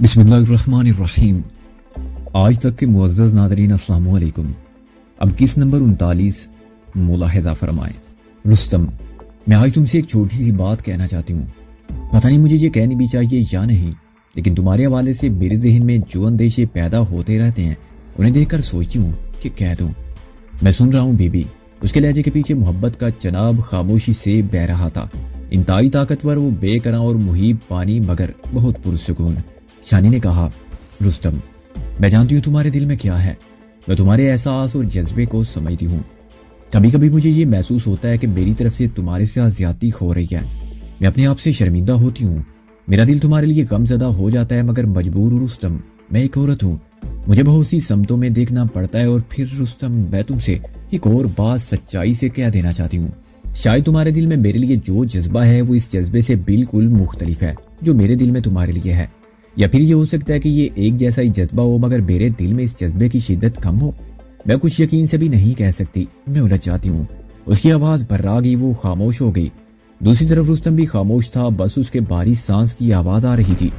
बिस्मिल्लाहिर्रहमानिर्रहीम। आज तक के मुअज़्ज़ज़ नाज़रीन अस्सलाम वालेकुम। अब किस नंबर 39 मुलाहिज़ा फरमाएं। रुस्तम, मैं आज तुमसे एक छोटी सी बात कहना चाहती हूँ। पता नहीं मुझे ये कहनी भी चाहिए या नहीं, लेकिन तुम्हारे हवाले से मेरे ज़हन में जो अंदेशे पैदा होते रहते हैं उन्हें देखकर सोचती हूँ कि कह दूँ। मैं सुन रहा हूँ बीबी। उसके लहजे के पीछे मोहब्बत का चनाब खामोशी से बह रहा था। इंतहाई ताकतवर, वो बेकरां और मुहीब पानी, मगर बहुत पुरसुकून। शानी ने कहा, रुस्तम, मैं जानती हूँ तुम्हारे दिल में क्या है। मैं तुम्हारे एहसास और जज्बे को समझती हूँ। कभी कभी मुझे ये महसूस होता है कि मेरी तरफ से तुम्हारे साथ ज्यादती हो रही है। मैं अपने आप से शर्मिंदा होती हूँ। मेरा दिल तुम्हारे लिए गमज़दा हो जाता है, मगर मजबूर हूँ रुस्तम। मैं एक औरत हूँ, मुझे बहुत सी समतों में देखना पड़ता है। और फिर रुस्तम, मैं तुमसे एक और बात सच्चाई से कह देना चाहती हूँ। शायद तुम्हारे दिल में मेरे लिए जो जज्बा है वो इस जज्बे से बिल्कुल मुख्तलिफ है जो मेरे दिल में तुम्हारे लिए है। या फिर ये हो सकता है कि ये एक जैसा ही जज्बा हो, मगर मेरे दिल में इस जज्बे की शिद्दत कम हो। मैं कुछ यकीन से भी नहीं कह सकती। मैं उलझ जाती हूँ। उसकी आवाज भर्रा गई, वो खामोश हो गई। दूसरी तरफ रुस्तम भी खामोश था, बस उसके बारी सांस की आवाज आ रही थी।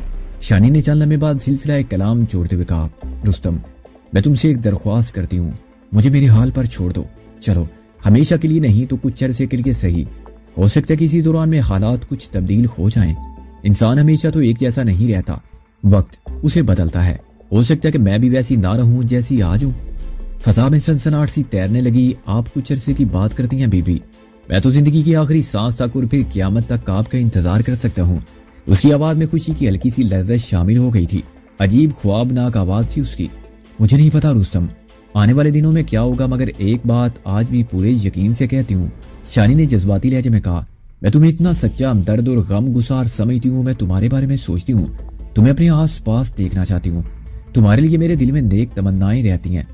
शानी ने चंद लम्हे बाद सिलसिला कलाम जोड़ते हुए कहा, रुस्तम, मैं तुमसे एक दरख्वास्त करती हूँ। मुझे मेरे हाल पर छोड़ दो। चलो, हमेशा के लिए नहीं तो कुछ अरसे के लिए सही। हो सकता है कि इसी दौरान में हालात कुछ तब्दील हो जाएं। इंसान हमेशा तो एक जैसा नहीं रहता, वक्त उसे बदलता है। हो सकता है कि मैं भी वैसी ना रहूं जैसी आज हूं। फजा में सनसनाहट सी तैरने लगी। आप कुछ अरसे की बात करती हैं बीबी। मैं तो जिंदगी की आखिरी सांस तक और फिर क़यामत तक आपका इंतजार कर सकता हूँ। उसकी आवाज में खुशी की हल्की सी लज्जत शामिल हो गई थी। अजीब ख्वाबनाक आवाज थी उसकी। मुझे नहीं पता रुस्तम आने वाले दिनों में क्या होगा, मगर एक बात आज भी पूरे यकीन से कहती हूँ। शानी ने जज्बाती लहजे में कहा, मैं तुम्हें इतना सच्चा हमदर्द और गम गुसार समझती हूँ। मैं तुम्हारे बारे में सोचती हूँ, तुम्हें अपने आस पास देखना चाहती हूँ। तुम्हारे लिए मेरे दिल में नेक तमन्नाएं रहती हैं।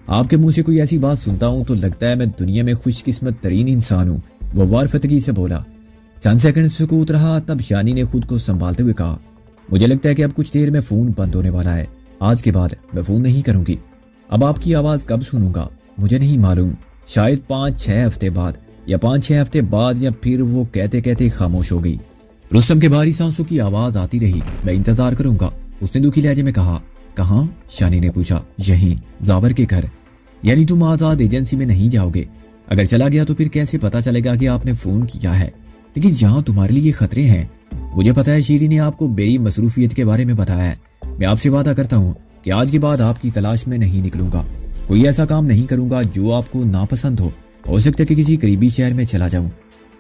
आपके मुंह से कोई ऐसी बात सुनता हूँ तो लगता है मैं दुनिया में खुशकिस्मत तरीन इंसान हूँ। वो वारफतगी से बोला। चंद सेकंड सुकूत रहा, तब शानी ने खुद को संभालते हुए कहा, मुझे लगता है कि अब कुछ देर में फोन बंद होने वाला है। आज के बाद मैं फोन नहीं करूंगी। अब आपकी आवाज कब सुनूंगा मुझे नहीं मालूम। शायद 5-6 हफ्ते बाद, या 5-6 हफ्ते बाद, या फिर वो कहते कहते खामोश हो गई। रुस्तम के भारी सांसों की आवाज आती रही। मैं इंतजार करूंगा, उसने दुखी लहजे में कहा। कहाँ? शानी ने पूछा। यहीं, जावर के घर। यानी तुम आजाद एजेंसी में नहीं जाओगे? अगर चला गया तो फिर कैसे पता चलेगा कि आपने फोन किया है? लेकिन जहाँ तुम्हारे लिए खतरे हैं। मुझे पता है शीरी ने आपको मेरी मसरूफियत के बारे में बताया है। मैं आपसे वादा करता हूँ कि आज के बाद आपकी तलाश में नहीं निकलूंगा। कोई ऐसा काम नहीं करूंगा जो आपको नापसंद हो सकता है कि किसी करीबी शहर में चला जाऊं।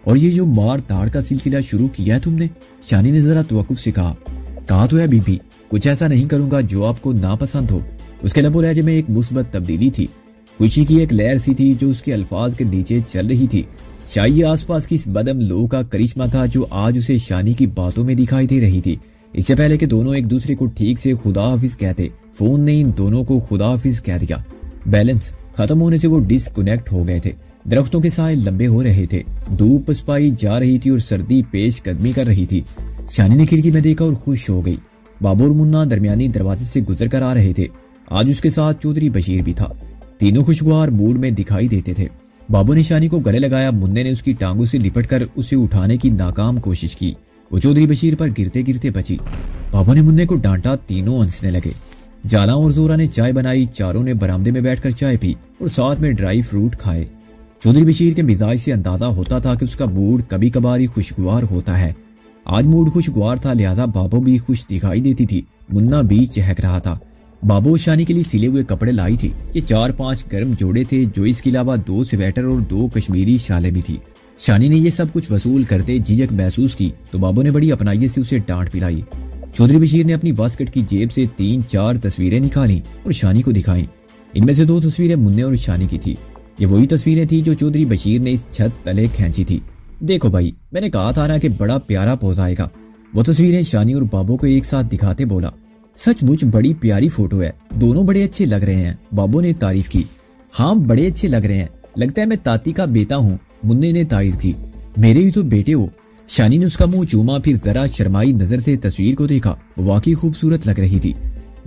और ये जो मार धाड़ का सिलसिला शुरू किया है तुमने, शानी ने जरा तवक्कुफ से कहा तो है बीबी, कुछ ऐसा नहीं करूंगा जो आपको नापसंद हो। उसके लबो लहजे में एक मुस्बत तब्दीली थी। खुशी की एक लहर सी थी जो उसके अल्फाज के नीचे चल रही थी। शायद ये आसपास की इस बदम लोग का करिश्मा था जो आज उसे शानी की बातों में दिखाई दे रही थी। इससे पहले कि दोनों एक दूसरे को ठीक से खुदा हाफिज कहते, फोन ने इन दोनों को खुदा हाफिज कह दिया। बैलेंस खत्म होने से वो डिस्कनेक्ट हो गए थे। दरख्तों के साए लंबे हो रहे थे। धूप पसपाई जा रही थी और सर्दी पेश कदमी कर रही थी। शानी ने खिड़की में देखा और खुश हो गई। बाबू और मुन्ना दरमियानी दरवाजे से गुजर कर आ रहे थे। आज उसके साथ चौधरी बशीर भी था। तीनों खुशगवार मूड में दिखाई देते थे। बाबू ने शानी को गले लगाया। मुन्ने ने उसकी टांगों से लिपट कर उसे उठाने की नाकाम कोशिश की। वो चौधरी बशीर पर गिरते गिरते बची। बाबू ने मुन्ने को डांटा। तीनों हंसने लगे। जाला और जोरा ने चाय बनाई। चारों ने बरामदे में बैठकर चाय पी और साथ में ड्राई फ्रूट खाए। चौधरी बशीर के मिजाज से अंदाजा होता था कि उसका मूड कभी कभार ही खुशगवार होता है। आज मूड खुशगवार था, लिहाजा बाबू भी खुश दिखाई देती थी। मुन्ना भी चहक रहा था। बाबू शानी के लिए सिले हुए कपड़े लाई थी। ये 4-5 गर्म जोड़े थे, जो इसके अलावा 2 स्वेटर और 2 कश्मीरी शालें भी थी। शानी ने ये सब कुछ वसूल करते झिझक महसूस की तो बाबू ने बड़ी अपनाइयत से उसे डांट पिलाई। चौधरी बशीर ने अपनी बास्केट की जेब से 3-4 तस्वीरें निकाली और शानी को दिखाई। इनमें से 2 तस्वीरें मुन्ने और शानी की थी। ये वही तस्वीरें थी जो चौधरी बशीर ने इस छत तले खींची थी। देखो भाई, मैंने कहा था ना कि बड़ा प्यारा पोज आएगा। वो तस्वीरें शानी और बाबू को एक साथ दिखाते बोला, सचमुच बड़ी प्यारी फोटो है। दोनों बड़े अच्छे लग रहे हैं। बाबू ने तारीफ की। हाँ, बड़े अच्छे लग रहे हैं। लगता है मैं ताती का बेटा हूँ। मुन्ने ने तारीफ की। मेरे ही तो बेटे हो। शानी ने उसका मुंह चूमा, फिर जरा शर्माई नजर से तस्वीर को देखा। वाकई खूबसूरत लग रही थी।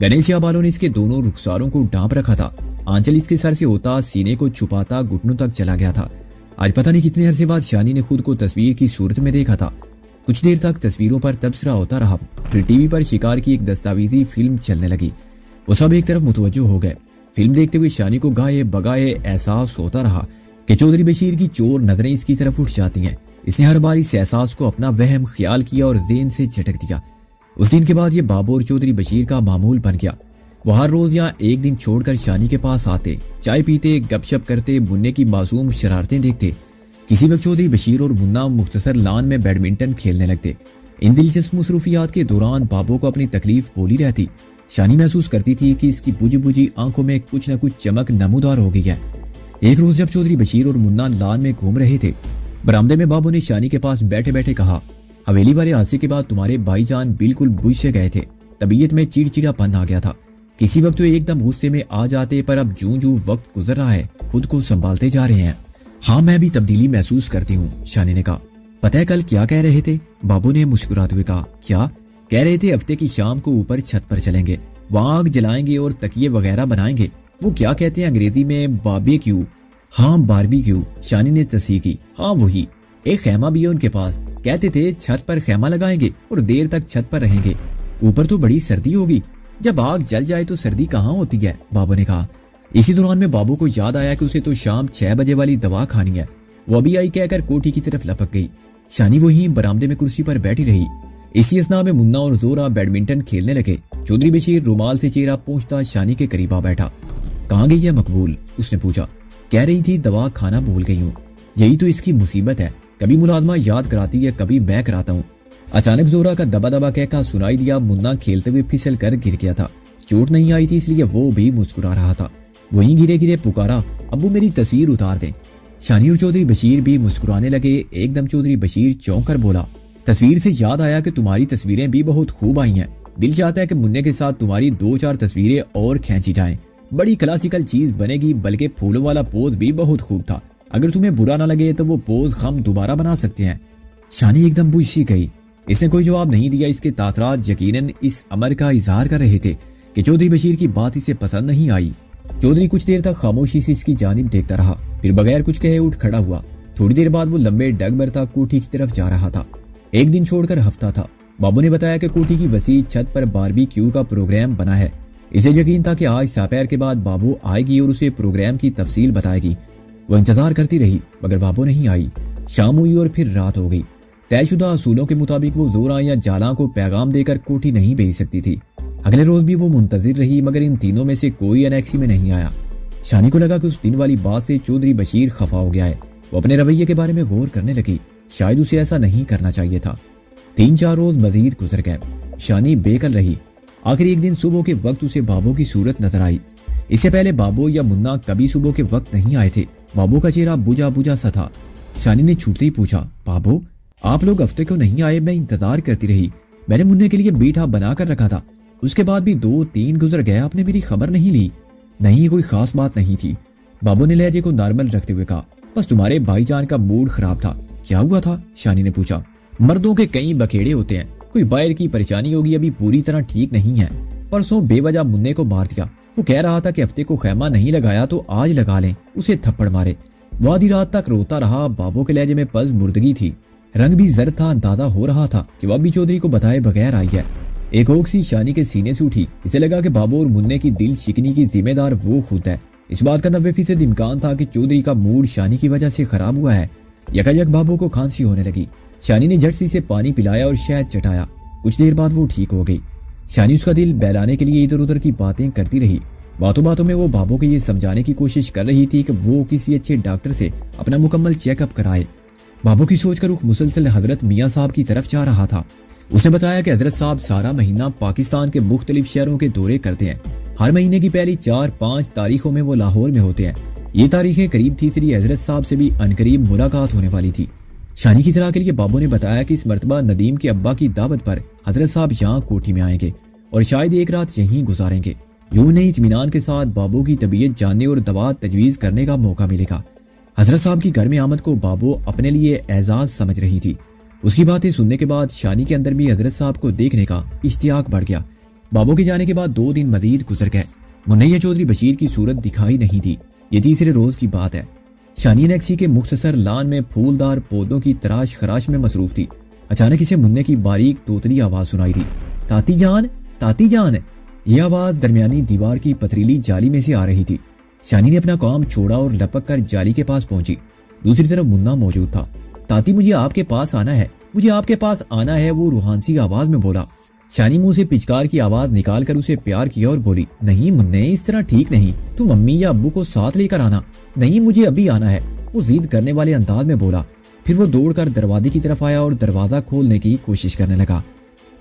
घने स्याह बालों ने इसके दोनों रुखसारों को ढांप रखा था। आंचल इसके सर से होता सीने को छुपाता घुटनों तक चला गया था। आज पता नहीं कितने अरसे बाद शानी ने खुद को तस्वीर की सूरत में देखा था। कुछ देर तक तस्वीरों पर तबसरा होता रहा, फिर टीवी पर शिकार की एक दस्तावेजी फिल्म चलने लगी। वो सब एक तरफ मुतवज्जो हो गए। फिल्म देखते हुए शानी को गाये बगाए एहसास होता रहा कि चौधरी बशीर की चोर नजरें इसकी तरफ उठ जाती हैं। इसने हर बार इस एहसास को अपना वहम ख्याल किया और ज़हन से झटक दिया। उस दिन के बाद ये बाबू और चौधरी बशीर का मामूल बन गया। वो हर रोज यहाँ एक दिन छोड़कर शानी के पास आते, चाय पीते, गपशप करते, मुन्ने की मासूम शरारतें देखते। किसी वक्त चौधरी बशीर और मुन्ना मुख्तसर लान में बैडमिंटन खेलने लगते। इन दिलचस्प मसरूफियात के दौरान बाबू को अपनी तकलीफ बोली रहती। शानी महसूस करती थी कि इसकी बुझी बुझी आंखों में कुछ न कुछ चमक नमूदार हो गई है। एक रोज जब चौधरी बशीर और मुन्ना लान में घूम रहे थे, बरामदे में बाबू ने शानी के पास बैठे बैठे कहा, हवेली वाले हादसे के बाद तुम्हारे भाईजान बिल्कुल बुझ से गए थे। तबीयत में चिड़चिड़ापन आ गया था। किसी वक्त तो एकदम गुस्से में आ जाते, पर अब जूं जूं वक्त गुजर रहा है खुद को संभालते जा रहे हैं। हाँ, मैं भी तब्दीली महसूस करती हूँ, शानी ने कहा। पता है कल क्या कह रहे थे? बाबू ने मुस्कुराते हुए कहा। क्या कह रहे थे? हफ्ते की शाम को ऊपर छत पर चलेंगे, वहां आग जलाएंगे और तकिए वगैरह बनाएंगे। वो क्या कहते हैं अंग्रेजी में? बारबेक्यू। हाँ, बारबेक्यू, शानी ने तस्दीक की। हाँ वही। एक खैमा भी है उनके पास। कहते थे छत पर खैमा लगाएंगे और देर तक छत पर रहेंगे। ऊपर तो बड़ी सर्दी होगी, जब आग जल जाए तो सर्दी कहाँ होती है, बाबू ने कहा। इसी दौरान में बाबू को याद आया कि उसे तो शाम 6 बजे वाली दवा खानी है। वो अभी आई कहकर कोठी की तरफ लपक गई। शानी वहीं बरामदे में कुर्सी पर बैठी रही। इसी असना में मुन्ना और जोरा बैडमिंटन खेलने लगे। चौधरी बशीर रुमाल से चेहरा पोंछता शानी के करीब आ बैठा। कहाँ गई है मकबूल? उसने पूछा। कह रही थी दवा खाना भूल गई हूँ। यही तो इसकी मुसीबत है, कभी मुलाजमा याद कराती है, कभी मैं कराता हूँ। अचानक जोरा का दबा दबा कहका सुनाई दिया। मुन्ना खेलते हुए फिसल कर गिर गया था। चोट नहीं आई थी इसलिए वो भी मुस्कुरा रहा था। वहीं गिरे गिरे पुकारा, अब्बू मेरी तस्वीर उतार दे। शानी और चौधरी बशीर भी मुस्कुराने लगे। एकदम चौधरी बशीर चौंक कर बोला, तस्वीर से याद आया कि तुम्हारी तस्वीरें भी बहुत खूब आई हैं। दिल चाहता है कि मुन्ने के साथ तुम्हारी 2-4 तस्वीरें और खींची जाएं। बड़ी क्लासिकल चीज बनेगी, बल्कि फूलों वाला पोज भी बहुत खूब था। अगर तुम्हें बुरा ना लगे तो वो पोज हम दोबारा बना सकते हैं। शानी एकदम बुझ सी गई। इसने कोई जवाब नहीं दिया। इसके तासरात यकीनन इस अमर का इजहार कर रहे थे कि चौधरी बशीर की बात इसे पसंद नहीं आई। चौधरी कुछ देर तक खामोशी से इसकी जानिब देखता रहा, फिर बगैर कुछ कहे उठ खड़ा हुआ। थोड़ी देर बाद वो लंबे डग भरता कोठी की तरफ जा रहा था। एक दिन छोड़कर हफ्ता था। बाबू ने बताया कि कोठी की वसी छत पर बारबेक्यू का प्रोग्राम बना है। इसे यकीन था कि आज दोपहर के बाद बाबू आएगी और उसे प्रोग्राम की तफसील बताएगी। वो इंतजार करती रही मगर बाबू नहीं आई। शाम हुई और फिर रात हो गई। तयशुदा असूलों के मुताबिक वो जोरा या जाला को पैगाम देकर कोठी नहीं भेज सकती थी। अगले रोज भी वो मुंतजिर रही मगर इन तीनों में से कोई अनेक्सी में नहीं आया। शानी को लगा कि उस दिन वाली बात से चौधरी बशीर खफा हो गया है। वो अपने रवैये के बारे में गौर करने लगी। शायद उसे ऐसा नहीं करना चाहिए था। 3-4 रोज मजीद गुजर गए। शानी बेकल रही। आखिर एक दिन सुबह के वक्त उसे बाबू की सूरत नजर आई। इससे पहले बाबू या मुन्ना कभी सुबह के वक्त नहीं आए थे। बाबू का चेहरा बुझा बुझा सा था। शानी ने छूटते ही पूछा, बाबू आप लोग हफ्ते क्यों नहीं आए? मैं इंतजार करती रही। मैंने मुन्ने के लिए मीठा बना कर रखा था। उसके बाद भी 2-3 गुजर गए, आपने मेरी खबर नहीं ली। नहीं, कोई खास बात नहीं थी, बाबू ने लहजे को नॉर्मल रखते हुए कहा। बस तुम्हारे भाईजान का मूड खराब था। क्या हुआ था? शानी ने पूछा। मर्दों के कई बखेड़े होते हैं, कोई बाहर की परेशानी होगी, अभी पूरी तरह ठीक नहीं है। परसों बेवजह मुन्ने को मार दिया। वो कह रहा था कि हफ्ते को खैमा नहीं लगाया तो आज लगा लें। उसे थप्पड़ मारे। वो आधी रात तक रोता रहा। बाबू के लहजे में पज मुर्दगी थी। रंग भी जर्द था। अंदाजा हो रहा था कि वह भी चौधरी को बताए बगैर आई है। एक ओक्सी शानी के सीने से उठी। इसे लगा कि बाबू और मुन्ने की दिल शिकनी की जिम्मेदार वो खुद है। इस बात का 90% इम्कान था कि चौधरी का मूड शानी की वजह से खराब हुआ है। यकायक बाबू को खांसी होने लगी। शानी ने झट से पानी पिलाया और शहद चटाया। कुछ देर बाद वो ठीक हो गई। शानी उसका दिल बहलाने के लिए इधर उधर की बातें करती रही। बातों बातों में वो बाबू को ये समझाने की कोशिश कर रही थी कि वो किसी अच्छे डॉक्टर से अपना मुकम्मल चेकअप कराए। बाबू की सोच का रुख मुसलसल हजरत मियाँ साहब की तरफ जा रहा था। उसने बताया कि हजरत साहब सारा महीना पाकिस्तान के मुख्तलिफ शहरों के दौरे करते हैं। हर महीने की पहली 4-5 तारीखों में वो लाहौर में होते हैं। ये तारीखें करीब थी, इसलिए हजरत साहब से भी अनकरीब मुलाकात होने वाली थी। शानी की तरह के लिए बाबू ने बताया कि इस मर्तबा नदीम के अब्बा की दावत पर हजरत साहब यहाँ कोठी में आएंगे और शायद एक रात यहीं गुजारेंगे। यूं नहीं, इत्मीनान के साथ बाबू की तबीयत जानने और दवा तजवीज करने का मौका मिलेगा। हजरत साहब की घर में आमद को बाबू अपने लिए एजाज समझ रही थी। उसकी बातें सुनने के बाद शानी के अंदर भी हजरत साहब को देखने का इश्तियाक बढ़ गया। बाबू के जाने के बाद 2 दिन मजीद गुजर गए। मुन्नैया चौधरी बशीर की सूरत दिखाई नहीं दी। ये तीसरे रोज की बात है। शानी नेक्सी के मुख्तसर लान में फूलदार पौधों की तराश खराश में मसरूफ थी। अचानक इसे मुन्ने की बारीक तोतली आवाज सुनाई दी, ताती जान, ताती जान। यह आवाज दरमियानी दीवार की पथरीली जाली में से आ रही थी। शानी ने अपना काम छोड़ा और लपक कर जाली के पास पहुंची। दूसरी तरफ मुन्ना मौजूद था। ताती, मुझे आपके पास आना है, मुझे आपके पास आना है, वो रूहानसी आवाज में बोला। शानी मुंह से पिचकार की आवाज निकाल कर उसे प्यार किया और बोली, नहीं मुन्ने, इस तरह ठीक नहीं, तुम अम्मी या अब्बू को साथ लेकर आना। नहीं, मुझे अभी आना है, वो जिद करने वाले अंदाज में बोला। फिर वो दौड़कर दरवाजे की तरफ आया और दरवाजा खोलने की कोशिश करने लगा।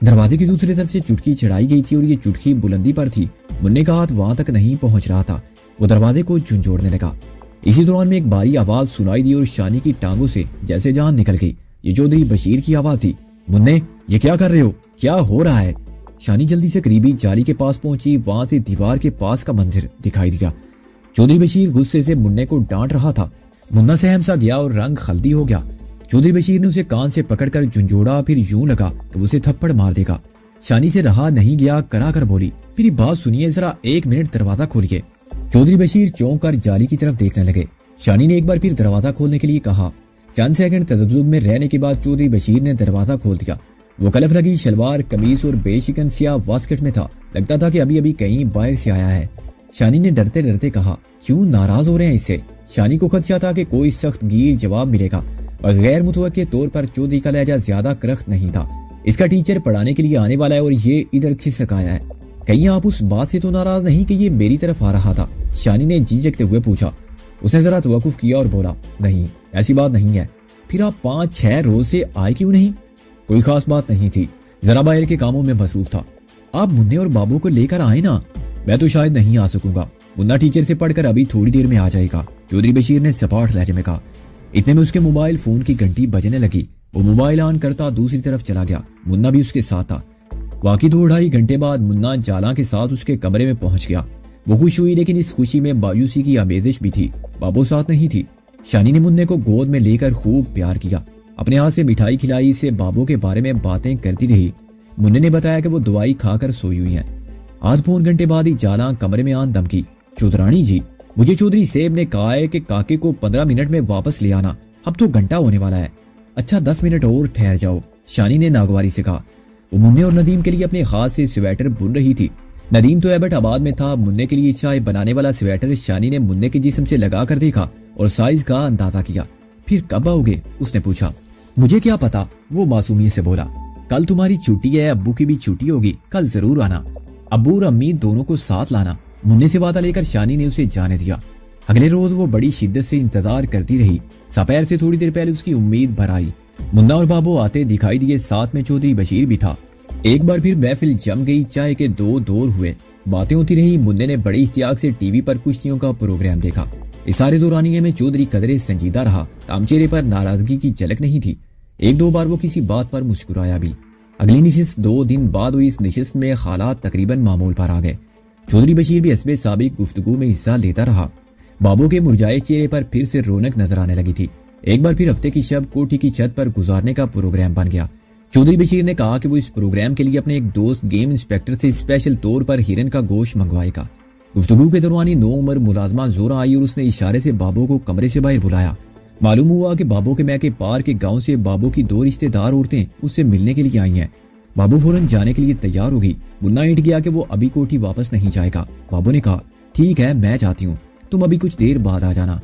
दरवाजे की दूसरी तरफ से चुटकी चढ़ाई गई थी और ये चुटकी बुलंदी पर थी। मुन्ने का हाथ वहां तक नहीं पहुंच रहा था। वो दरवाजे को झुंझोड़ने लगा। इसी दौरान में एक भारी आवाज सुनाई दी और शानी की टांगों से जैसे जान निकल गई। ये चौधरी बशीर की आवाज थी। मुन्ने, ये क्या कर रहे हो, क्या हो रहा है? शानी जल्दी से करीबी जाली के पास पहुंची। वहां से दीवार के पास का मंजर दिखाई दिया। चौधरी बशीर गुस्से से मुन्ने को डांट रहा था। मुन्ना सहम सा गया और रंग हल्दी हो गया। चौधरी बशीर ने उसे कान से पकड़कर झुंझोड़ा, फिर यूं लगा कि उसे थप्पड़ मार देगा। शानी से रहा नहीं गया, करा कर बोली, मेरी बात सुनिए जरा, 1 मिनट दरवाजा खोलिए। चौधरी बशीर चौंक कर जाली की तरफ देखने लगे। शानी ने एक बार फिर दरवाजा खोलने के लिए कहा। चंद सेकंड तजब्जुब में रहने के बाद चौधरी बशीर ने दरवाजा खोल दिया। वो कलफ लगी शलवार, कमीज और बेशिकन सियाह वास्केट में था। लगता था कि अभी अभी कहीं बाहर से आया है। शानी ने डरते डरते कहा, क्यों नाराज हो रहे हैं इससे? शानी को खदशा था कि कोई सख्त गिर जवाब मिलेगा और गैर मुतवक्के तौर पर चौधरी का लहजा ज्यादा करख्त नहीं था। इसका टीचर पढ़ाने के लिए आने वाला है और ये इधर खिसक आया है। कहीं आप उस बात से तो नाराज नहीं कि ये मेरी तरफ आ रहा था? शानी ने झिझकते हुए पूछा। उसने जरा तवक्कुफ किया और बोला, नहीं, ऐसी बात नहीं है। फिर आप 5-6 रोज से आए क्यों नहीं? कोई खास बात नहीं थी, जरा बाहर के कामों में मसरूफ था। आप मुन्ने और बाबू को लेकर आए ना। मैं तो शायद नहीं आ सकूंगा, मुन्ना टीचर से पढ़कर अभी थोड़ी देर में आ जाएगा, चौधरी बशीर ने सपाट लहजे में कहा। इतने में उसके मोबाइल फोन की घंटी बजने लगी। वो मोबाइल ऑन करता दूसरी तरफ चला गया। मुन्ना भी उसके साथ था। वाकई 2-2.5 घंटे बाद मुन्ना जाला के साथ उसके कमरे में पहुंच गया। वो खुश हुई, लेकिन इस खुशी में मायूसी की आमेजिश भी थी। बाबू साथ नहीं थी। शानी ने मुन्ने को गोद में लेकर खूब प्यार किया, अपने हाथ से मिठाई खिलाई, से बाबू के बारे में बातें करती रही। मुन्ने ने बताया कि वो दवाई खाकर सोई हुई है। आध पौन घंटे बाद ही जाला कमरे में आन दमकी, चौधरानी जी, मुझे चौधरी सेब ने कहा है कि काके को 15 मिनट में वापस ले आना। अब तो घंटा होने वाला है। अच्छा 10 मिनट और ठहर जाओ, शानी ने नागवारी से कहा। वो मुन्ने और नदीम के लिए अपने हाथ से स्वेटर बुन रही थी। नदीम तो एबट आबाद में था। मुन्ने के लिए चाय बनाने वाला स्वेटर शानी ने मुन्ने के जिस्म से लगा कर देखा और साइज का अंदाजा किया। फिर कब आओगे? उसने पूछा। मुझे क्या पता, वो मासूमियत से बोला। कल तुम्हारी छुट्टी है, अब्बू की भी छुट्टी होगी, कल जरूर आना। अब्बू और अम्मी दोनों को साथ लाना। मुन्ने से वादा लेकर शानी ने उसे जाने दिया। अगले रोज वो बड़ी शिद्दत से इंतजार करती रही। सपहर से थोड़ी देर पहले उसकी उम्मीद भर आई। मुन्ना और बाबू आते दिखाई दिए, साथ में चौधरी बशीर भी था। एक बार फिर महफिल जम गई। चाय के 2 दौर हुए, बातें होती रही। मुन्ने ने बड़े इख्तियार से टीवी पर कुश्तियों का प्रोग्राम देखा। इस सारे दौरानिये में चौधरी कदरे संजीदा रहा। ताम चेहरे पर नाराजगी की झलक नहीं थी। 1-2 बार वो किसी बात पर मुस्कुराया भी। अगली निशिस्त 2 दिन बाद हुई। इस निशिस्त में हालात तकरीबन मामूल पर आ गए। चौधरी बशीर भी हस्बे साबिक गुफ्तगू में हिस्सा लेता रहा। बाबू के मुरझाए चेहरे पर फिर से रौनक नजर आने लगी थी। एक बार फिर हफ्ते की शब कोठी की छत पर गुजारने का प्रोग्राम बन गया। चौधरी बशीर ने कहा कि वो इस प्रोग्राम के लिए अपने एक दोस्त गेम इंस्पेक्टर से स्पेशल तौर पर हिरन का गोश्त मंगवाएगा। गुफ्तगू के दौरान ही 9 उम्र मुलाजमा जोरा आई और उसने इशारे से बाबू को कमरे से बाहर बुलाया। मालूम हुआ कि बाबू के मैके पार के गांव से बाबू की 2 रिश्तेदार औरतें उससे मिलने के लिए आई हैं। बाबू फौरन जाने के लिए तैयार हो गई। मुन्ना ईट गया कि वो अभी कोठी वापस नहीं जाएगा। बाबू ने कहा, ठीक है, मैं जाती हूँ, तुम अभी कुछ देर बाद आ जाना।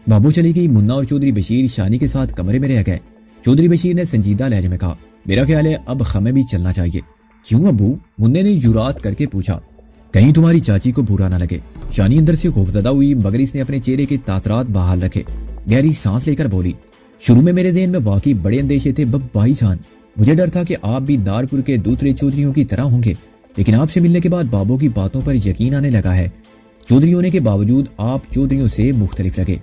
बाबू चली गई। मुन्ना और चौधरी बशीर शानी के साथ कमरे में रह गए। चौधरी बशीर ने संजीदा लहजे में कहा, मेरा ख्याल है अब हमें भी चलना चाहिए। क्यों अब्बू? मुन्ने ने जुरात करके पूछा। कहीं तुम्हारी चाची को बुरा ना लगे। शानी अंदर से खौफजदा हुई, मगर इसने अपने चेहरे के तासरात बहाल रखे। गहरी सांस लेकर बोली, शुरू में मेरे ज़हन में वाकई बड़े अंदेशे थे भाईजान। मुझे डर था कि आप भी नारपुर के दूसरे चौधरियों की तरह होंगे, लेकिन आपसे मिलने के बाद बाबू की बातों पर यकीन आने लगा है। चौधरी होने के बावजूद आप चौधरियों से मुख्तलिफ लगे।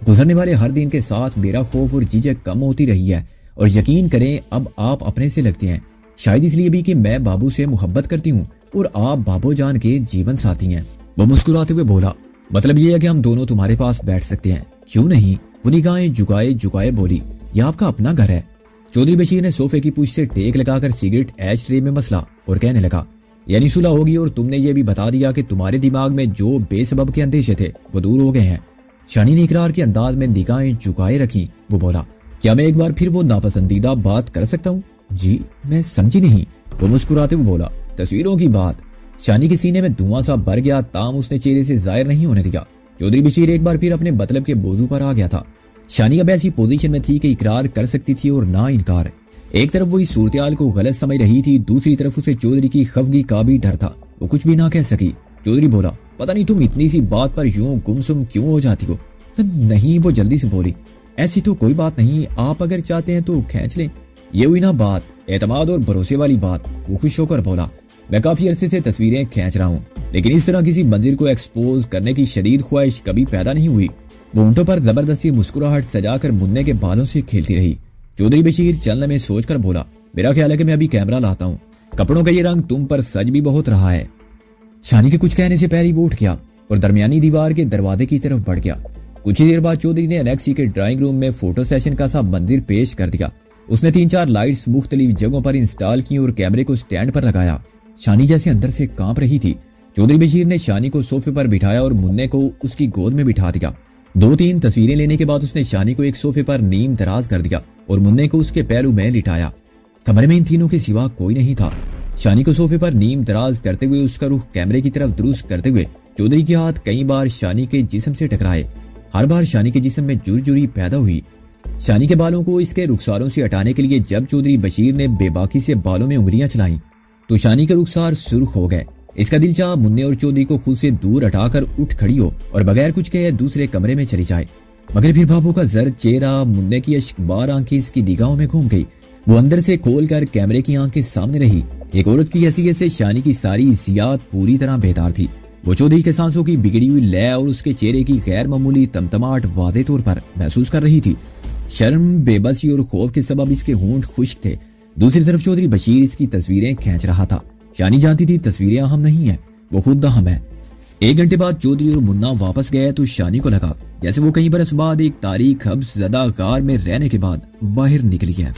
गुजरने वाले हर दिन के साथ मेरा खौफ और झिझक कम होती रही है और यकीन करें अब आप अपने से लगते हैं। शायद इसलिए भी कि मैं बाबू से मोहब्बत करती हूँ और आप बाबू जान के जीवन साथी हैं। वो मुस्कुराते हुए बोला, मतलब ये है कि हम दोनों तुम्हारे पास बैठ सकते हैं, क्यों नहीं? वो निगाहें झुकाए झुकाए बोली, यह आपका अपना घर है। चौधरी बशीर ने सोफे की पूछ से टेक लगाकर सिगरेट एश ट्रे में मसला और कहने लगा, यानी सुलह होगी और तुमने ये भी बता दिया कि तुम्हारे दिमाग में जो बेसबब के अंदेशे थे वो दूर हो गए हैं। शानी ने इकरार के अंदाज में निगाहें झुकाए रखी। वो बोला, क्या मैं एक बार फिर वो नापसंदीदा बात कर सकता हूँ? जी मैं समझी नहीं, वो मुस्कुराते हुए बोला। तस्वीरों की बात। शानी के सीने में धुआं सा भर गया, ताम उसने चेहरे से जाहिर नहीं होने दिया। चौधरी बशीर एक बार फिर अपने मतलब के मौजू पर आ गया था। शानी अब ऐसी पोजीशन में थी कि इकरार कर सकती थी और ना इनकार। एक तरफ वो इस सूरत को गलत समझ रही थी, दूसरी तरफ उसे चौधरी की खफगी का भी डर था। वो कुछ भी ना कह सकी। चौधरी बोला, पता नहीं तुम इतनी सी बात पर यूं गुमसुम क्यों हो जाती हो। नहीं, वो जल्दी से बोली, ऐसी तो कोई बात नहीं, आप अगर चाहते हैं तो खींच लें। ये हुई ना बात, एतमाद और भरोसे वाली बात। वो खुश होकर बोला, मैं काफी अरसे से तस्वीरें खींच रहा हूँ, लेकिन इस तरह किसी मंजिल को एक्सपोज करने की शदीद ख्वाहिश कभी पैदा नहीं हुई। वो होंठों पर जबरदस्ती मुस्कुराहट सजाकर मुन्ने के बालों से खेलती रही। चौधरी बशीर चलने में सोचकर बोला, मेरा ख्याल है कि मैं अभी कैमरा लाता हूँ, कपड़ों का ये रंग तुम पर सज भी बहुत रहा है। शानी के कुछ कहने से पहले वो उठ गया और दरमियानी दीवार के दरवाजे की तरफ बढ़ गया। कुछ ही देर बाद चौधरी ने एनेक्सी के ड्राइंग रूम में फोटो सेशन का सा मंदिर पेश कर दिया। उसने 3-4 लाइट्स मुख्तलिफ जगहों पर इंस्टॉल की और कैमरे को स्टैंड पर लगाया। शानी जैसे अंदर से कांप रही थी। चौधरी बशीर ने शानी को सोफे पर बिठाया और मुन्ने को उसकी गोद में बिठा दिया। 2-3 तस्वीरें लेने के बाद उसने शानी को एक सोफे पर नीम दराज कर दिया और मुन्ने को उसके पहलू में लिटाया। कमरे में इन तीनों के सिवा कोई नहीं था। शानी को सोफे पर नीम दराज करते हुए उसका रुख कैमरे की तरफ दुरुस्त करते हुए चौधरी के हाथ कई बार शानी के जिस्म से टकराए। हर बार शानी के जिस्म में जुरजुरी पैदा हुई। शानी के बालों को इसके रुखसारों से हटाने के लिए जब चौधरी बशीर ने बेबाकी से बालों में उंगलियां चलाई तो शानी के रुखसार सुर्ख हो गए। इसका दिल चाहा मुन्ने और चौधरी को खुद से दूर हटाकर उठ खड़ी हो और बगैर कुछ कहे दूसरे कमरे में चली जाए, मगर फिर बाबू का जर्द चेहरा, मुन्ने की अश्कबार आंखें इसकी निगाहों में घूम गई। वो अंदर से खोलकर कैमरे की आंखें सामने रही। एक औरत की हैसियत से शानी की सारी जियात पूरी तरह बेदार थी। वो चौधरी के सांसों की बिगड़ी हुई लय और उसके चेहरे की गैर मामूली तमतमाहट वादे तौर पर महसूस कर रही थी। शर्म, बेबसी और खौफ के सबब इसके होंठ खुश्क थे। दूसरी तरफ चौधरी बशीर इसकी तस्वीरें खींच रहा था। शानी जानती थी तस्वीरें अहम नहीं है, वो खुद अहम है। 1 घंटे बाद चौधरी और मुन्ना वापस गए तो शानी को लगा जैसे वो कई बरस बाद एक तारीख हब्स ज़दा गार में रहने के बाद बाहर निकली है।